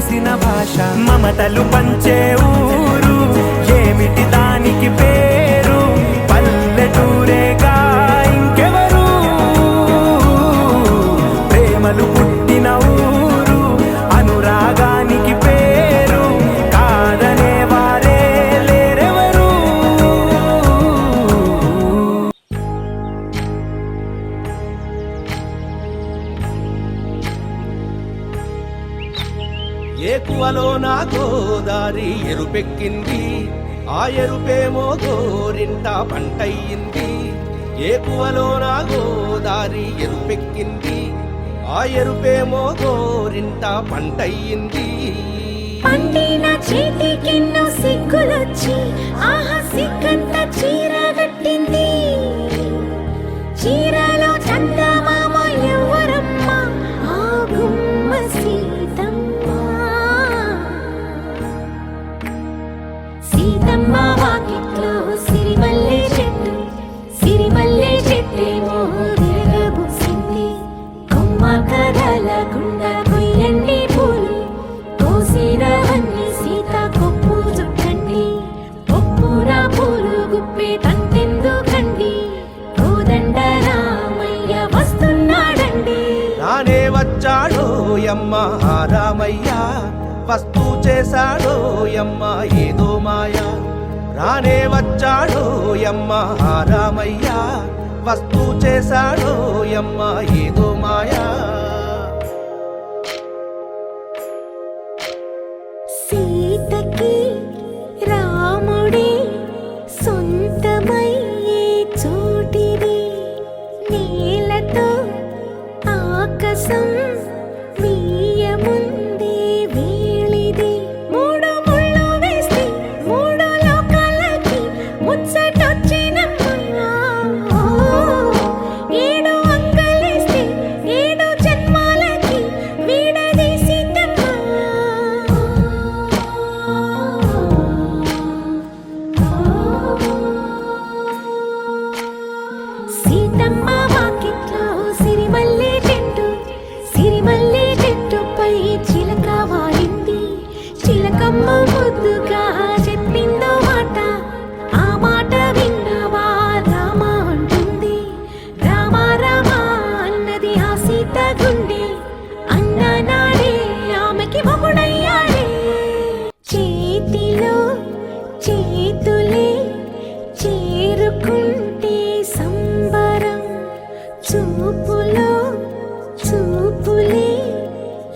కలిసిన భాష మమతలు పంచే ఊరు ఏమిటి దానికి పేరు పల్లెటూరేగా ఇంకెవరు ప్రేమలు పుట్టిన ఊరు అనురాగానికి పేరు కాదనే వారే లేరెవరు. ఏకువలో నా గోదారి ఎరుపెక్కింది ఆ ఎరుపేమో గోరింట పంటయ్యింది. ఏకువలో నా గోదారి ఎరుపెక్కింది ఆ ఎరుపేమో గోరింట పంటయ్యింది. పండిన చేతికెన్నో సిగ్గులొచ్చి ఆహా సిగ్గంత చీర కట్టింది. చీరలో చందమామ ఎవరమ్మ ఆ గుమ్మ సీతమ్మ. సీతమ్మ వాకిట్లో సిరిమల్లె చెట్టు సిరిమల్లె చెట్టేమో విరగబూసింది. కొమ్మ కదలకుండా కొయ్యండి పూలు కోసిరవన్నీ సీత కొప్పు చుట్టండి. కొప్పున పూలు గుప్పే తంతెందుకండి కోదండ రామయ్య వస్తున్నాడండి. రానే వచ్చాడో యమ్మ రామయ్య వస్తూ చేశాడో యమ్మ ఏదో మాయా. రానే వచ్చాడో యమ్మ రామయ్య వస్తూ చేశాడో యమ్మ ఏదో మాయా. సీతకి రాముడే సొంతమయ్యే చోటిది. నేలతో ఆకాశం వీయముందే వేళిది. మూడు ముళ్ళు వేస్తే మూడు లోకాలకి ముచ్చటొచ్చినమ్మా. ఏడు అంగలేస్తే ఏడు జన్మాలకి వీడదీసిందమ్మా. సీతమ్మ వాకిట్లో సిరిమల్లె చెట్టు సిరిమల్లె చెట్టుపై చిలక వాలింది. చిలకమ్మ ముద్దుగా చెప్పిందో మాట ఆ మాట విన్నవా రామ అంటుంది. రామ రామ అన్నది ఆ సీత గుండె అన్న నాడే ఆమెకి మొగుడయ్యాడే. చేతిలో చేతులే చేరుకుంటే సంబరం చూపులో చూపులే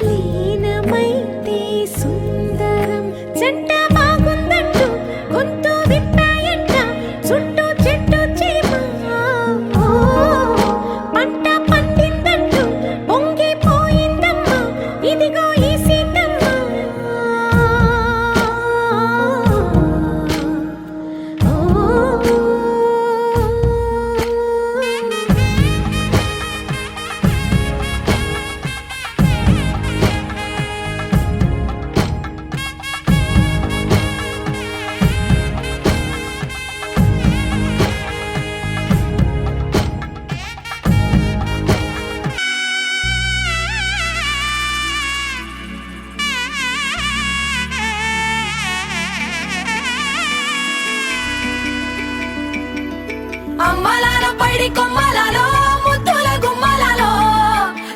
లీనమైతే సుందరం. జంట బాగుందంటూ గొంతు విప్పాయంట చుట్టూ చెట్టు చీమ. పంట పండిందంటూ పొంగిపోయిందమ్మా ఇదిగో ఈ సీతమ్మ. అమ్మలాల పైడి కొమ్మలలో ముద్దుల గుమ్మలలో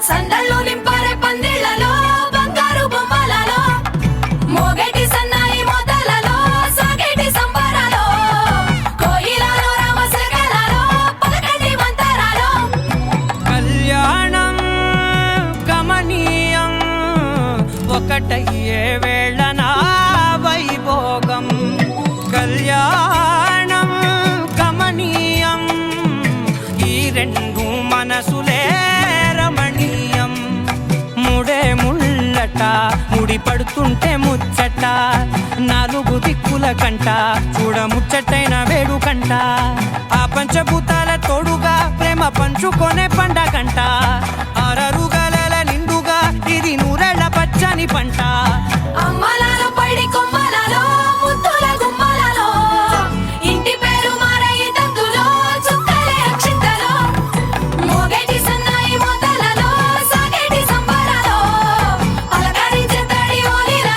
సందళ్ళు నింపరే పందిళ్లలో బంగారు బొమ్మలలో మోగేటి సన్నాయి మోతలలో సాగేటి సంబరాలో కోయిలలో రామశకలలో పలకండి మంతరాలో. కళ్యాణం గమనీయం ఒకటయ్యే వేళ నా వైభోగం. కళ్యాణం గమనీయం ఈ రెండు మనసులే రమణీయం. ముడే ముళ్ళట ముడి పడుతుంటే ముచ్చట నాలుగు దిక్కుల కంట చూడ ముచ్చటైన వేడుకంట. ఆ పంచభూతాల తోడుగా ప్రేమ పంచుకొనే పండగంట. అరరుగలల నిండుగా ఇది నూరెళ్ళ పచ్చని పంట. అమ్మలాల పైడి కొమ్మలలో ముద్దుల గుమ్మలలో ఇంటి పేరు మారయి తందులో చుక్కలే అక్షింతలో మోగేటి సన్నాయి మోతలలో సాగేటి సంబరాలో పలకరించే తడి ఓలిలో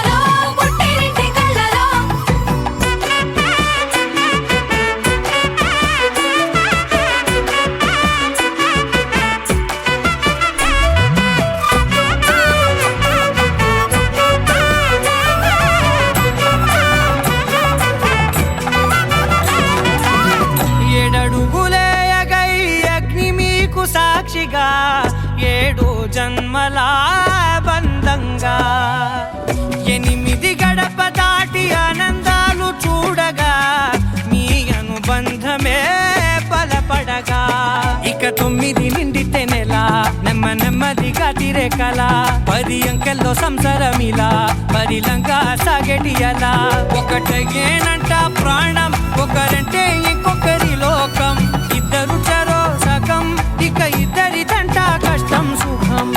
నెమ్మదిగా తీరే కల 10 అంకెల్లో సంసారమిలా పరిలంగా సాగేటియలా ఒకటేనంట ప్రాణం ఒకరంటే ఇంకొకరి లోకం ఇద్దరు చరో సగం ఇక ఇద్దరిదంట కష్టం సుఖం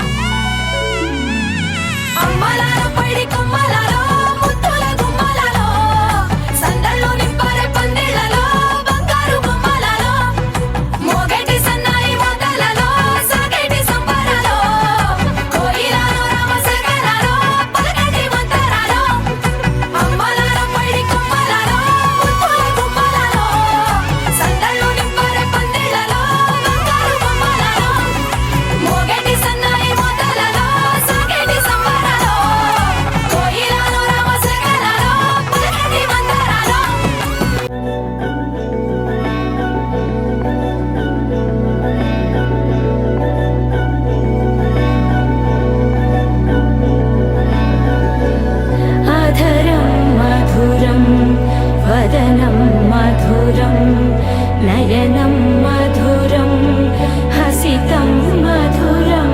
అమ్మలాలో పడి కొమ్మలాలో ముత్తుల గుమ్మలాలో సందళ్ళు నింపారే పందిళ్ళలో బంగారు గుమ్మలాలో మోగేటి సన్నాయి మోతలలో సాగేటి సంబరాలో కోయిలాలో రామశేఖరాలో పలకటి మంతరాలో అమ్మలాలో పడి కొమ్మలాలో ముత్తుల గుమ్మలాలో సందళ్ళు నింపారే పందిళ్ళలో బంగారు గుమ్మలాలో మోగేటి సన్నాయి మోతలలో సాగేటి సంబరాలో కోయిలాలో రామశేఖరాలో పలకటి మంతరాలో అధరం మధురం వదనం మధురం నయనం మధురం హసితం మధురం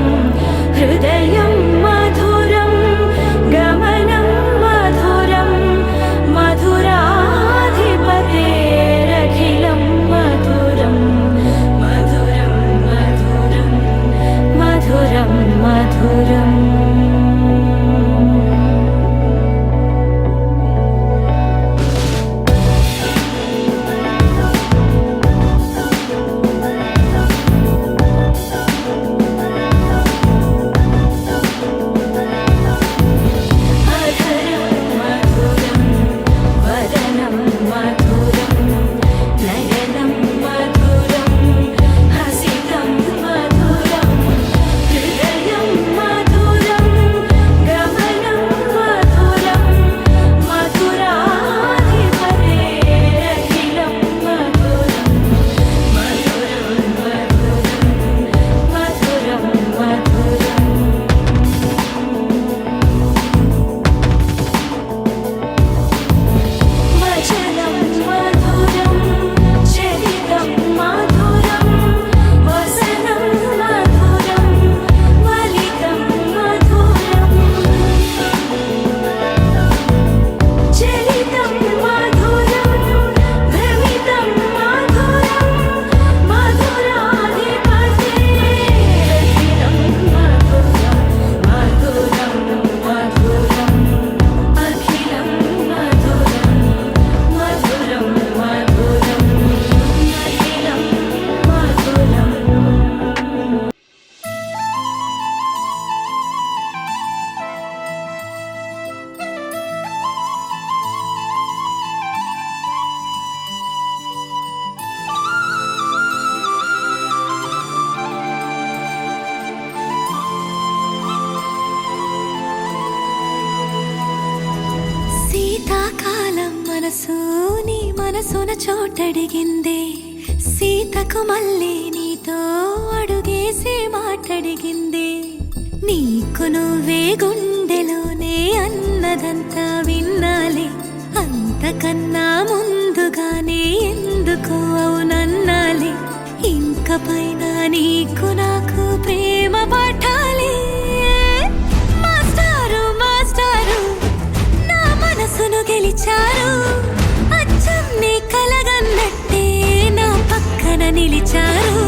హృదయం మధురం గమనం మధురం మధురాధిపతేరఖిలం మధురం మధురం మధురం మధురం మధురం అధరం మధురం వదనం మధురం నయనం మధురం హసితం మధురం హృదయం మధురం గమనం మధురం మధురాధిపతేరఖిలం మధురం మధురం మధురం మధురం వచనం మధురం చరితం మధురం వసనం మధురం వలితం మధురం చరితం మధురం భ్రమితం మధురం మధురాధిపతేరఖిలం మధురం మధురం మధురం అఖిలం మధురం మధురం మధురం అఖిలం మధురం శీతాకాలం మనసు నీ మనసున చోటడిగిందే సీతకు మళ్ళీ నీతో అడుగేసి మాటడిగిందే నీకు నువ్వే గుండెలోనే అన్నదంతా విన్నాలే అంతకన్నా ముందుగానే ఎందుకు అవునన్నాలే ఇంక పైన నీకు నాకు ప్రేమ పాఠాలే మాస్టారు మాస్టారు నా మనసును గెలిచారు అచ్చం నీ కలగన్నట్టే నా పక్కన నిలిచారు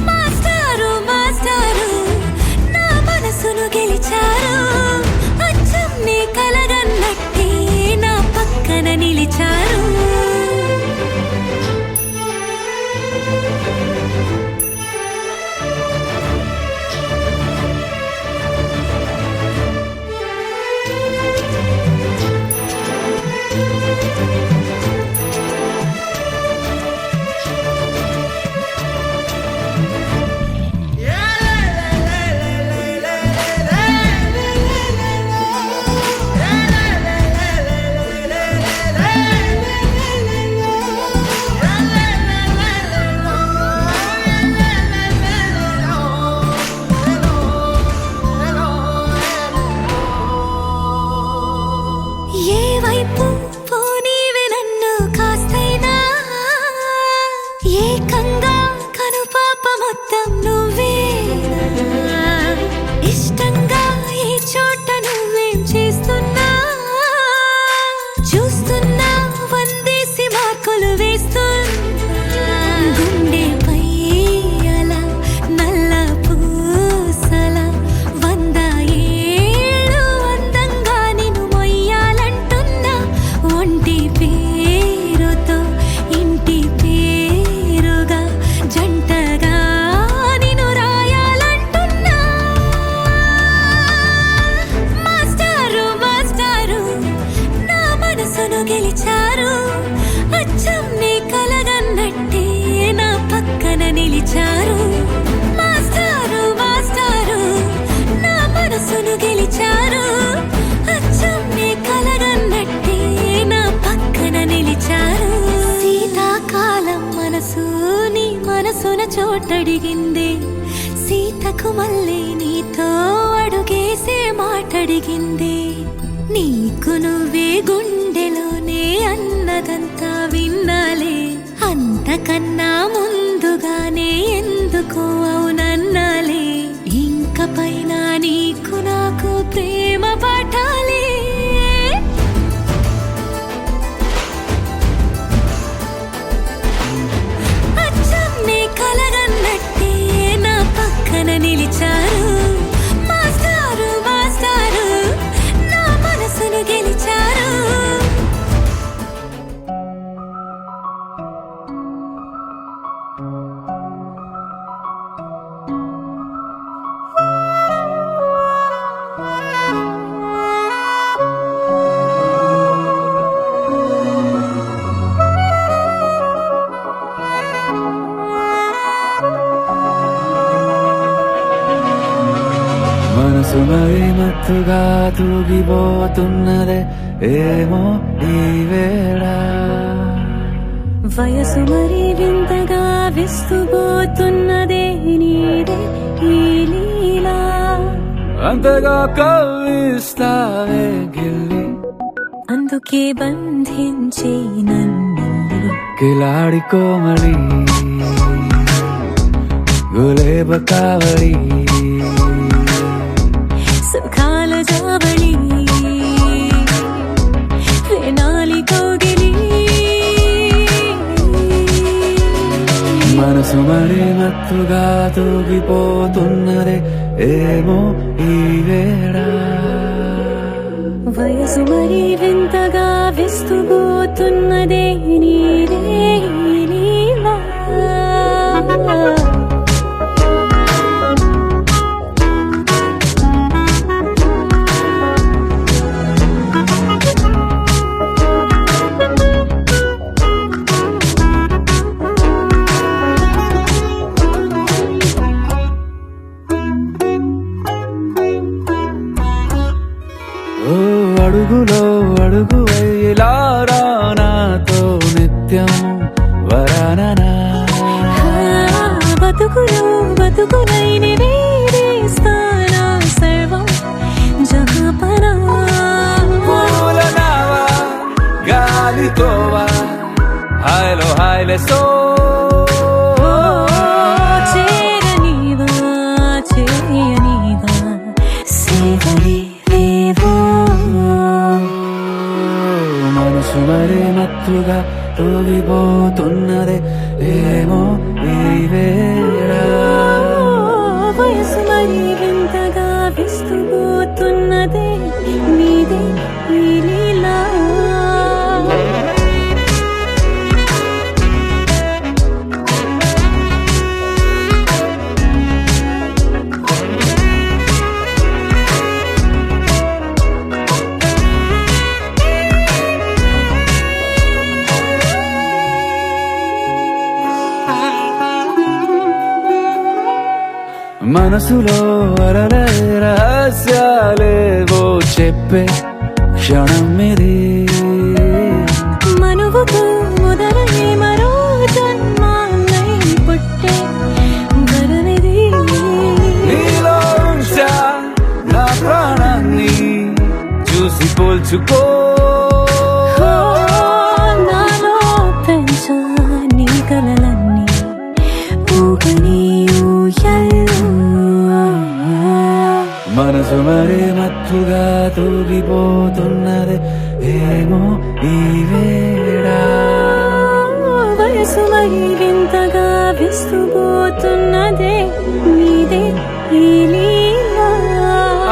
మాస్టారు మాస్టారు నా మనసును గెలిచారు అచ్చం నీ కలగన్నట్టే నా పక్కన నిలిచారు ఏకంగా కనుపాప మొత్తం నువ్వేనా నిలిచారు మాస్టారు మాస్టారు నా మనసును గెలిచారు అచ్చం నీ కలగన్నట్టే నా పక్కన నిలిచారు శీతాకాలం మనసు నీ మనసున చోటడిగింది సీతకు మళ్ళీ నీతో అడుగేసే మాటడిగింది నీకు నువ్వే గుండెలోనే అన్నదంతా విన్నాలే అంతకన్నా ముందుగానే ఎందుకు అవునన్నాలే ఇంక పైన నీకు నాకు ప్రేమ పాఠాలే అచ్చం నీ కలగన్నట్టే నా పక్కన నిలిచారు మాస్టారు మాస్టారు నా మనసును గెలిచారు మనసు మరి మత్తుగా తూగిపోతున్నదే ఏమో ఈ వేళ వయసు మరి వింతగా విస్తుపోతున్నదే నీదే ఈ లీలా అంతగా కవ్విస్తావే గిల్లి అందుకే బంధించి నన్ను కిలాడి కోమలి గులేబ కావలి సుఖాల జావళి వేనాలి కోగిలి మనసు మరి మత్తుగా తూగిపోతున్నదే ఏమో ఈ వేళ వయసు మరి వింతగా విస్తుపోతున్నదే నీదే ఈ లీలా ఓ అడుగులో అడుగు ఇలా నాతో నిత్యం వరాననా బతుకులో బతుకులైని వేరేస్తానా సర్వం జహాపనా పూలనావా గాలితోవా హాయ్లో హాయ్లే సో చేరనీవా చేయనీవా సేవలే వేవో మనసు మరి మత్తుగా తూగిపోతున్నదే ఏమో ఈ వేళ వయసు మరి వింతగా విస్తుపోతున్నదే నీదే ఈ లీలా మనసులో అలలే రహస్యాలేవో చెప్పే క్షణం ఇది మనువుకు మొదలై మరో జన్మాన్నై పుట్టే వరమిది నీలో ఉంచా నా ప్రాణాన్ని చూసి పోల్చుకో నాలో పెంచా నీ కలలన్నీ ఊగని ఊయల్లో మనసు మరి మత్తుగా తూగిపోతున్నది ఏమో ఈ వేళ వయసు మరి వింతగా విస్తుపోతున్నదే నీదే ఈ లీలా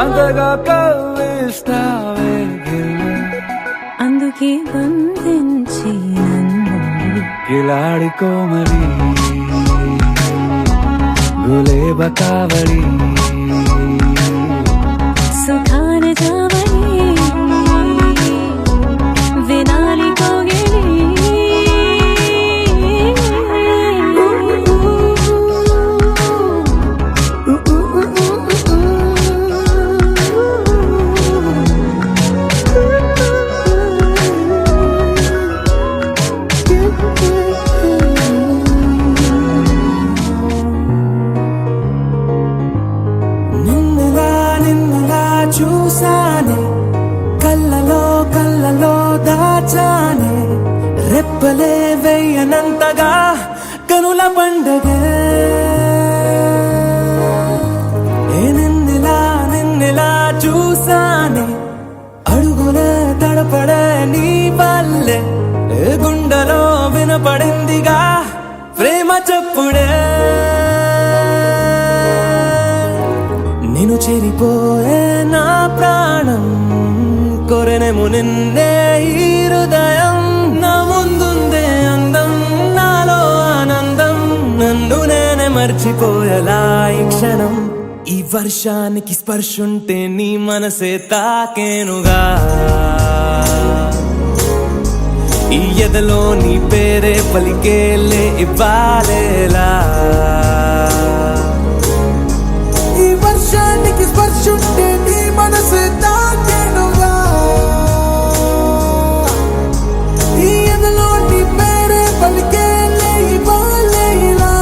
అంతగా కవ్విస్తావే గిల్లి అందుకే బంధించి నన్ను కిలాడి కోమలి గులేబ కావలి సుఖాన జావళి వినాలి కోగిలి వచ్చానే రెప్పలే వెయ్యనంతగా కనుల పండగే నిన్నెలా చూసానే అడుగులే తడపడే నీ వల్లే గుండెలో వినపడిందిగా ప్రేమ చెప్పుడే నేను చెరిపోయే నా ప్రాణం కొరెనేమో నిన్నే ఈ హృదయం నా ముందుందే అందం నాలో ఆనందం నన్ను నేనే మర్చిపోయేలా ఈ క్షణం ఈ వర్షానికి స్పర్శుంటే నీ మనసే తాకేనుగా ఈ ఎదలో నీ పేరే పలికేలే ఇవ్వాలేలా ఈ వర్షానికి స్పర్శుంటే నీ మనసు తాకేనుగా ఈ ఎదలో నీ పేరే పలికేలే ఇవ్వాలే ఇలా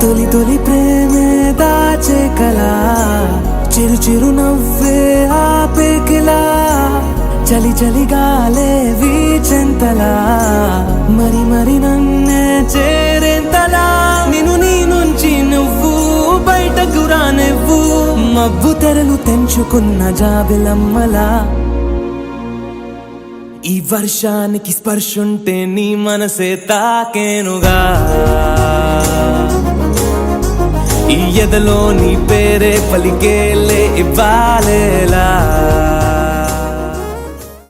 తొలి తొలి ప్రేమే దాచే కలా చిరు చిరు నవ్వే ఆపే కిలా చలి చలి గాలే వీచెంతలా మరి మరి నన్నే చేరేంతలా నిన్ను నీ నుంచి నువ్వు బయటకు రానివ్వు మబ్బు తెరలు తెంచుకున్న జాబిలమ్మలా ఈ వర్షానికి స్పర్శుంటే నీ మనసే తాకేనుగా ఈ ఎదలో నీ పేరే పలికేలే ఇవ్వాలేలా